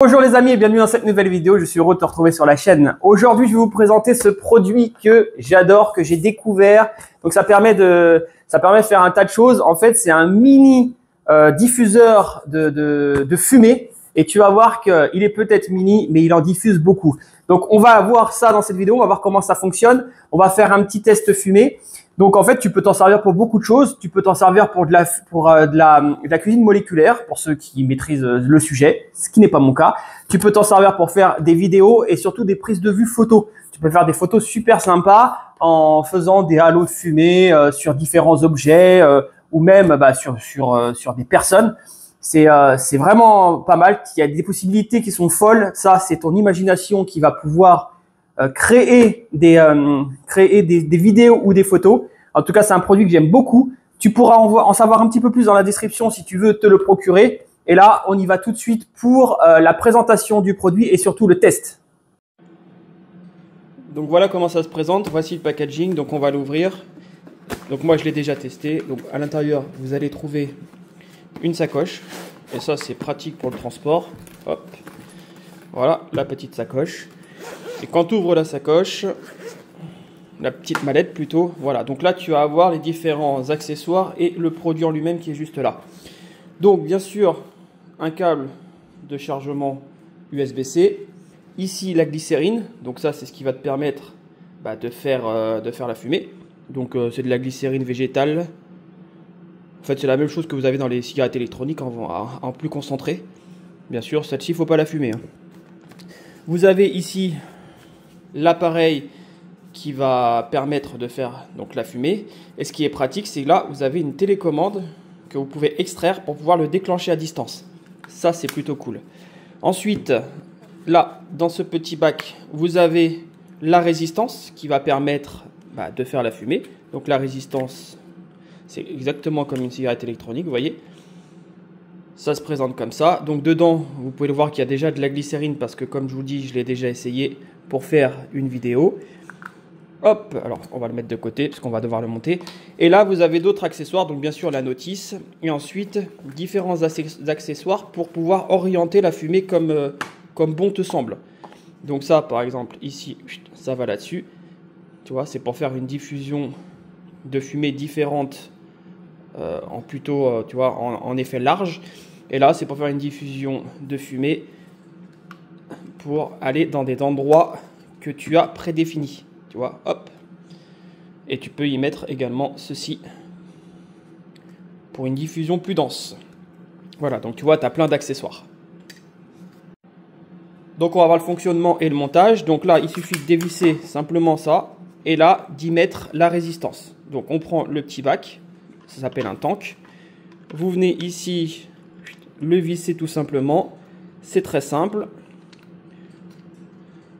Bonjour les amis et bienvenue dans cette nouvelle vidéo, je suis heureux de te retrouver sur la chaîne. Aujourd'hui je vais vous présenter ce produit que j'adore, que j'ai découvert. Donc ça permet de faire un tas de choses. En fait c'est un mini diffuseur de fumée et tu vas voir qu'il est peut-être mini mais il en diffuse beaucoup. Donc on va voir ça dans cette vidéo, on va voir comment ça fonctionne. On va faire un petit test fumée. Donc en fait, tu peux t'en servir pour beaucoup de choses. Tu peux t'en servir pour de la cuisine moléculaire, pour ceux qui maîtrisent le sujet, ce qui n'est pas mon cas. Tu peux t'en servir pour faire des vidéos et surtout des prises de vue photos. Tu peux faire des photos super sympas en faisant des halos de fumée sur différents objets ou même sur des personnes. C'est vraiment pas mal. Il y a des possibilités qui sont folles. Ça, c'est ton imagination qui va pouvoir créer des vidéos ou des photos. En tout cas, c'est un produit que j'aime beaucoup. Tu pourras en savoir un petit peu plus dans la description si tu veux te le procurer. Et là, on y va tout de suite pour la présentation du produit et surtout le test. Donc voilà comment ça se présente. Voici le packaging. Donc on va l'ouvrir. Donc moi, je l'ai déjà testé. Donc à l'intérieur, vous allez trouver une sacoche. Et ça, c'est pratique pour le transport. Hop. Voilà, la petite sacoche. Et quand tu ouvres la sacoche, la petite mallette plutôt, voilà. Donc là, tu vas avoir les différents accessoires et le produit en lui-même qui est juste là. Donc, bien sûr, un câble de chargement USB-C. Ici, la glycérine. Donc ça, c'est ce qui va te permettre de faire la fumée. Donc, c'est de la glycérine végétale. En fait, c'est la même chose que vous avez dans les cigarettes électroniques en plus concentré. Bien sûr, celle-ci, il ne faut pas la fumer. Vous avez ici l'appareil qui va permettre de faire donc la fumée. Et ce qui est pratique, c'est que là, vous avez une télécommande que vous pouvez extraire pour pouvoir le déclencher à distance. Ça, c'est plutôt cool. Ensuite, là, dans ce petit bac, vous avez la résistance qui va permettre de faire la fumée. Donc la résistance, c'est exactement comme une cigarette électronique, vous voyez. Ça se présente comme ça. Donc dedans, vous pouvez le voir qu'il y a déjà de la glycérine parce que comme je vous dis, je l'ai déjà essayé pour faire une vidéo. Hop, alors on va le mettre de côté parce qu'on va devoir le monter. Et là, vous avez d'autres accessoires, donc bien sûr la notice. Et ensuite, différents accessoires pour pouvoir orienter la fumée comme bon te semble. Donc ça, par exemple, ici, ça va là-dessus. Tu vois, c'est pour faire une diffusion de fumée différente en plutôt, tu vois, en effet large. Et là, c'est pour faire une diffusion de fumée pour aller dans des endroits que tu as prédéfinis. Tu vois, hop. Et tu peux y mettre également ceci pour une diffusion plus dense. Voilà, donc tu vois, tu as plein d'accessoires. Donc on va voir le fonctionnement et le montage. Donc là, il suffit de dévisser simplement ça. Et là, d'y mettre la résistance. Donc on prend le petit bac. Ça s'appelle un tank. Vous venez ici le visser tout simplement. C'est très simple.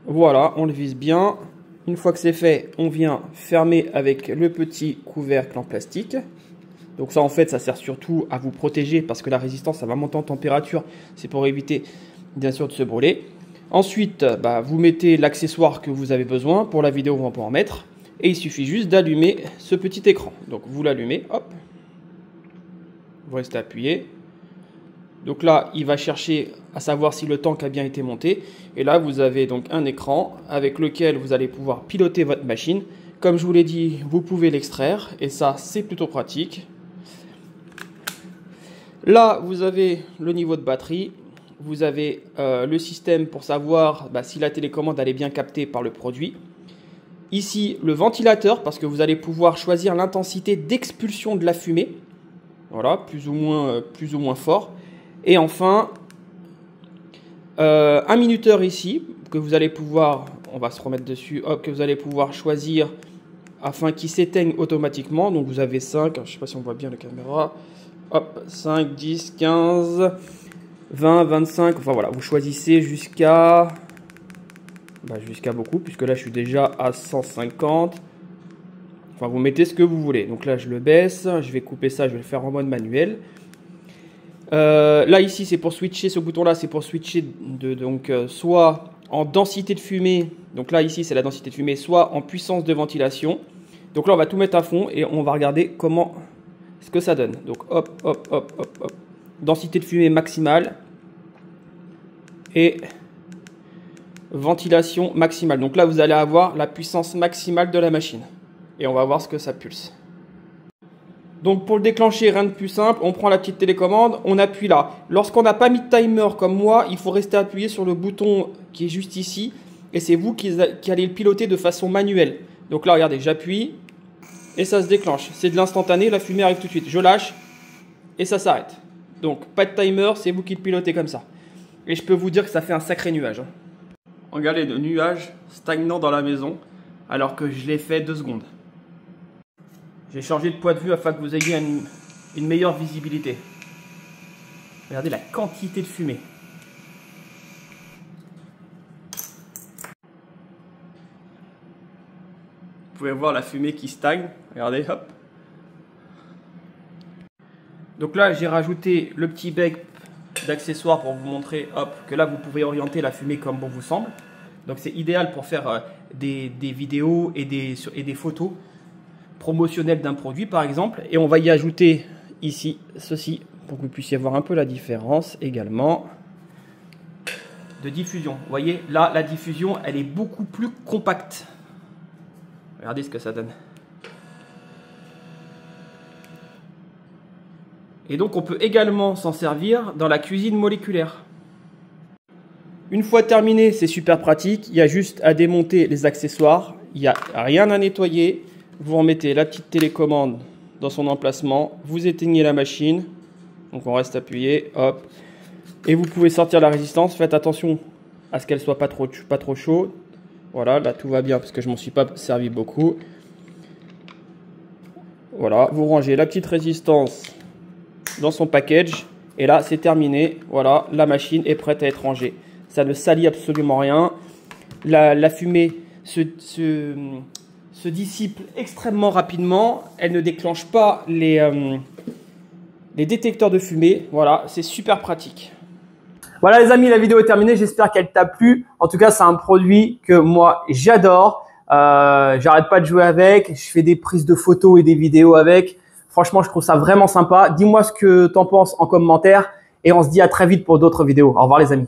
Voilà, on le visse bien. Une fois que c'est fait, on vient fermer avec le petit couvercle en plastique. Donc ça, en fait, ça sert surtout à vous protéger parce que la résistance, ça va monter en température. C'est pour éviter, bien sûr, de se brûler. Ensuite, vous mettez l'accessoire que vous avez besoin. Pour la vidéo, on va pouvoir en mettre. Et il suffit juste d'allumer ce petit écran. Donc vous l'allumez, hop. Vous restez appuyé. Donc là, il va chercher à savoir si le tank a bien été monté. Et là, vous avez donc un écran avec lequel vous allez pouvoir piloter votre machine. Comme je vous l'ai dit, vous pouvez l'extraire. Et ça, c'est plutôt pratique. Là, vous avez le niveau de batterie. Vous avez le système pour savoir si la télécommande elle est bien captée par le produit. Ici, le ventilateur, parce que vous allez pouvoir choisir l'intensité d'expulsion de la fumée. Voilà, plus ou moins fort. Et enfin, un minuteur ici, que vous allez pouvoir, on va se remettre dessus, hop, que vous allez pouvoir choisir afin qu'il s'éteigne automatiquement. Donc vous avez 5, je ne sais pas si on voit bien la caméra, hop, 5, 10, 15, 20, 25, enfin voilà, vous choisissez jusqu'à beaucoup, puisque là je suis déjà à 150. Enfin, vous mettez ce que vous voulez. Donc là, je le baisse. Je vais couper ça. Je vais le faire en mode manuel. Là, ici, c'est pour switcher. Ce bouton-là, c'est pour switcher soit en densité de fumée. Donc là, ici, c'est la densité de fumée. Soit en puissance de ventilation. Donc là, on va tout mettre à fond et on va regarder ce que ça donne. Donc hop, hop, hop, hop, hop. Densité de fumée maximale. et ventilation maximale. Donc là, vous allez avoir la puissance maximale de la machine. Et on va voir ce que ça pulse. Donc pour le déclencher, rien de plus simple, on prend la petite télécommande, on appuie là. Lorsqu'on n'a pas mis de timer comme moi, il faut rester appuyé sur le bouton qui est juste ici. Et c'est vous qui allez le piloter de façon manuelle. Donc là, regardez, j'appuie et ça se déclenche. C'est de l'instantané, la fumée arrive tout de suite. Je lâche et ça s'arrête. Donc pas de timer, c'est vous qui le pilotez comme ça. Et je peux vous dire que ça fait un sacré nuage. Regardez le nuage stagnant dans la maison alors que je l'ai fait 2 secondes. J'ai changé de point de vue afin que vous ayez une meilleure visibilité. Regardez la quantité de fumée. Vous pouvez voir la fumée qui stagne. Regardez, hop. Donc là, j'ai rajouté le petit bec d'accessoires pour vous montrer, hop, que là, vous pouvez orienter la fumée comme bon vous semble. Donc c'est idéal pour faire des vidéos et des photos promotionnel d'un produit par exemple, et on va y ajouter ici ceci pour que vous puissiez voir un peu la différence également de diffusion. Vous voyez là, la diffusion elle est beaucoup plus compacte. Regardez ce que ça donne. Et donc on peut également s'en servir dans la cuisine moléculaire. Une fois terminé, c'est super pratique, il y a juste à démonter les accessoires, il n'y a rien à nettoyer. Vous remettez la petite télécommande dans son emplacement, vous éteignez la machine, donc on reste appuyé, hop, et vous pouvez sortir la résistance. Faites attention à ce qu'elle soit pas trop chaude. Voilà, là tout va bien parce que je m'en suis pas servi beaucoup. Voilà, vous rangez la petite résistance dans son package et là c'est terminé. Voilà, la machine est prête à être rangée. Ça ne salit absolument rien. La fumée se dissipe extrêmement rapidement, elle ne déclenche pas les détecteurs de fumée. Voilà, c'est super pratique. Voilà les amis, la vidéo est terminée, j'espère qu'elle t'a plu. En tout cas, c'est un produit que moi j'adore. J'arrête pas de jouer avec, je fais des prises de photos et des vidéos avec. Franchement, je trouve ça vraiment sympa. Dis-moi ce que t'en penses en commentaire et on se dit à très vite pour d'autres vidéos. Au revoir les amis.